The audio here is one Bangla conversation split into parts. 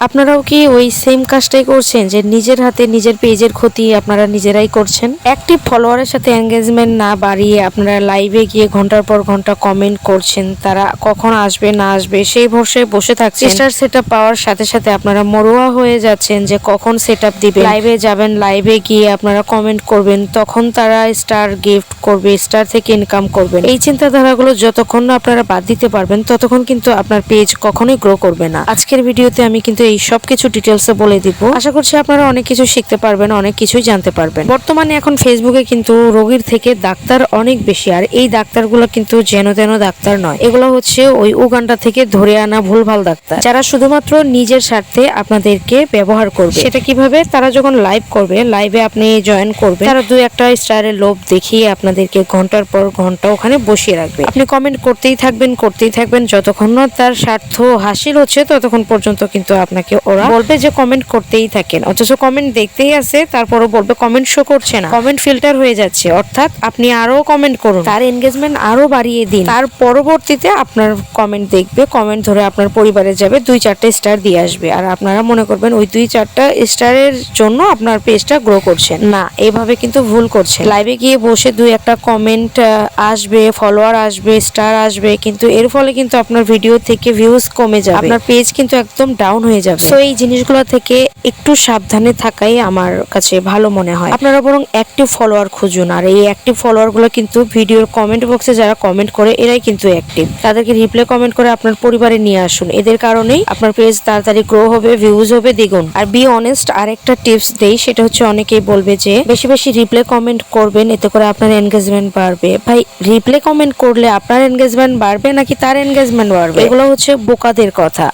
আপনারাও কি ওই সেম কাজটাই করছেন যে নিজের হাতে নিজের পেজের ক্ষতি আপনারা নিজেরাই করছেন? অ্যাক্টিভ ফলোয়ারের সাথে এঙ্গেজমেন্ট না বাড়িয়ে আপনারা লাইভে গিয়ে ঘন্টার পর ঘন্টা কমেন্ট করছেন, তারা কখন আসবে না আসবে সেই ভরসায় বসে থাকছেন। স্টার সেটআপ পাওয়ার সাথে সাথে আপনারা মরুয়া হয়ে যাচ্ছেন যে কখন সেটআপ দিবে। লাইভে যাবেন, লাইভে গিয়ে আপনারা কমেন্ট করবেন, তখন তারা স্টার গিফট করবে, স্টার থেকে ইনকাম করবেন। এই চিন্তাধারাগুলো যতক্ষণ না আপনারা বাদ দিতে পারবেন ততক্ষণ কিন্তু আপনার পেজ কখনোই গ্রো করবে না। আজকের ভিডিওতে আমি কিন্তু এই সব কিছু ডিটেলসে বলে দিব। আশা করছি আপনারা অনেক কিছু শিখতে পারবেন, অনেক কিছুই জানতে পারবেন। বর্তমানে এখন ফেসবুকে কিন্তু রোগীর থেকে ডাক্তার অনেক বেশি, আর এই ডাক্তারগুলো কিন্তু যেন তেন ডাক্তার নয়। এগুলো হচ্ছে ওই উগান্ডা থেকে ধরে আনা ভুলভাল ডাক্তার, যারা শুধুমাত্র নিজের স্বার্থে আপনাদেরকে ব্যবহার করবে। সেটা কিভাবে? তারা যখন লাইভ করবে, লাইভে আপনি জয়েন করবে, তারা দুই একটা স্টারের লোভ দেখিয়ে আপনাদেরকে ঘন্টার পর ঘন্টা ওখানে বসিয়ে রাখবে। আপনি কমেন্ট করতেই থাকবেন যতক্ষণ না তার স্বার্থ হাসিল হচ্ছে ততক্ষণ পর্যন্ত কিন্তু আপনাকে ওরা বলবে যে কমেন্ট করতেই থাকেন। অথচ কমেন্ট দেখতেই আছে, তারপরও বলবে কমেন্ট শো করছে না, কমেন্ট ফিল্টার হয়ে যাচ্ছে। অর্থাৎ আপনি আরো কমেন্ট করুন, তার এনগেজমেন্ট আরো বাড়িয়ে দিন, তার পরবর্তীতে আপনার কমেন্ট দেখবে, কমেন্ট ধরে আপনার পরিবারে যাবে, 2-4টা স্টার দিয়ে আসবে, আর আপনারা মনে করবেন ওই 2-4টা স্টারের জন্য আপনার পেজটা গ্রো করছেন। না, এভাবে কিন্তু ভুল করছেন। লাইভে গিয়ে বসে 2-1টা কমেন্ট আসবে, ফলোয়ার আসবে, স্টার আসবে, কিন্তু এর ফলে কিন্তু আপনার ভিডিও থেকে ভিউজ কমে যাবে, আপনার পেজ কিন্তু একদম ডাউন হয়ে যাবে। তো এই জিনিসগুলো থেকে একটু সাবধানে থাকাই আমার কাছে ভালো মনে হয়। আপনারা বরং অ্যাক্টিভ ফলোয়ার খুঁজুন, আর এই অ্যাক্টিভ ফলোয়ার গুলো কিন্তু ভিডিওর কমেন্ট বক্সে যারা কমেন্ট করে এরাই কিন্তু অ্যাক্টিভ। তাদেরকে রিপ্লাই কমেন্ট করে আপনার পরিবারে নিয়ে আসুন। এদের কারণেই আপনার পেজ তাড়াতাড়ি গ্রো হবে, ভিউজ হবে দ্বিগুণ। আর বি অনেস্ট, আরেকটা টিপস দেই, সেটা হচ্ছে অনেকেই বলবে যে বেশি বেশি রিপ্লাই কমেন্ট করবেন, এতে করে আপনার এনগেজমেন্ট বাড়বে। ভাই, রিপ্লাই কমেন্ট করলে আপনার এনগেজমেন্ট বাড়বে নাকি তার এনগেজমেন্ট বাড়বে? এগুলো হচ্ছে বোকাদের কথা।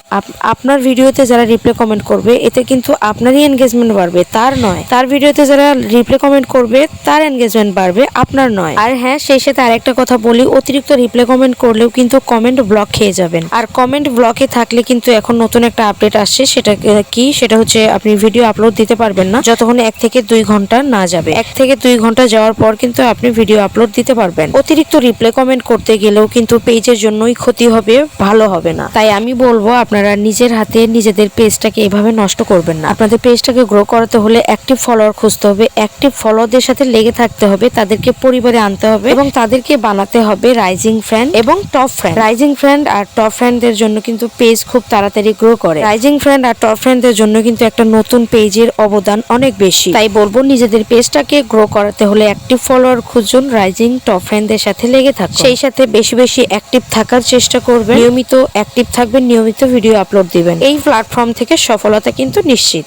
আপনার ভিডিওতে যারা রিপ্লাই কমেন্ট করবে এতে কিন্তু আপনারই এনগেজমেন্ট বাড়বে, তার নয়। তার ভিডিওতে যারা রিপ্লাই কমেন্ট করবে তার এনগেজমেন্ট বাড়বে, আপনার নয়। আর হ্যাঁ, সেই সাথে আরেকটা কথা বলি, অতিরিক্ত রিপ্লাই কমেন্ট করলেও কিন্তু কমেন্ট ব্লক খেয়ে যাবেন। আর কমেন্ট ব্লকে থাকলে কিন্তু এখন নতুন একটা আপডেট আসছে, সেটা কি? সেটা হচ্ছে আপনি ভিডিও আপলোড দিতে পারবেন না যতক্ষণ 1 থেকে 2 ঘন্টা না যাবে। 1 থেকে 2 ঘন্টা যাওয়ার পর কিন্তু আপনি ভিডিও আপলোড দিতে পারবেন। অতিরিক্ত রিপ্লাই কমেন্ট করতে গেলেও কিন্তু পেজের জন্যই ক্ষতি হবে, ভালো হবে না। তাই আমি বলবো আপনারা নিজের হাতে নিজেদের পেজটাকে এভাবে নষ্ট করবেন না। আপনাদের পেজটাকে গ্রো করাতে হলে অ্যাক্টিভ ফলোয়ার খুঁজতে হবে, অ্যাক্টিভ ফলোয়ারদের সাথে লেগে থাকতে হবে, তাদেরকে পরিবারে আনতে হবে এবং তাদেরকে বানাতে হবে রাইজিং ফ্রেন্ড এবং টপ ফ্রেন্ড। রাইজিং ফ্রেন্ড আর টপ ফ্রেন্ডদের জন্য কিন্তু পেজ খুব তাড়াতাড়ি গ্রো করে। রাইজিং ফ্রেন্ড আর টপ ফ্রেন্ডদের জন্য কিন্তু একটা নতুন পেজের অবদান অনেক বেশি। তাই বলবো নিজেদের পেজটাকে গ্রো করাতে হলে অ্যাক্টিভ ফলোয়ার খুঁজুন, রাইজিং টপ ফ্রেন্ডদের সাথে লেগে থাকুন, সেই সাথে বেশি বেশি অ্যাক্টিভ থাকার চেষ্টা করবেন, নিয়মিত অ্যাক্টিভ থাকবেন, নিয়মিত ভিডিও আপলোড দিবেন। এই প্ল্যাটফর্ম থেকে সফলতা কিন্তু নিশ্চিত।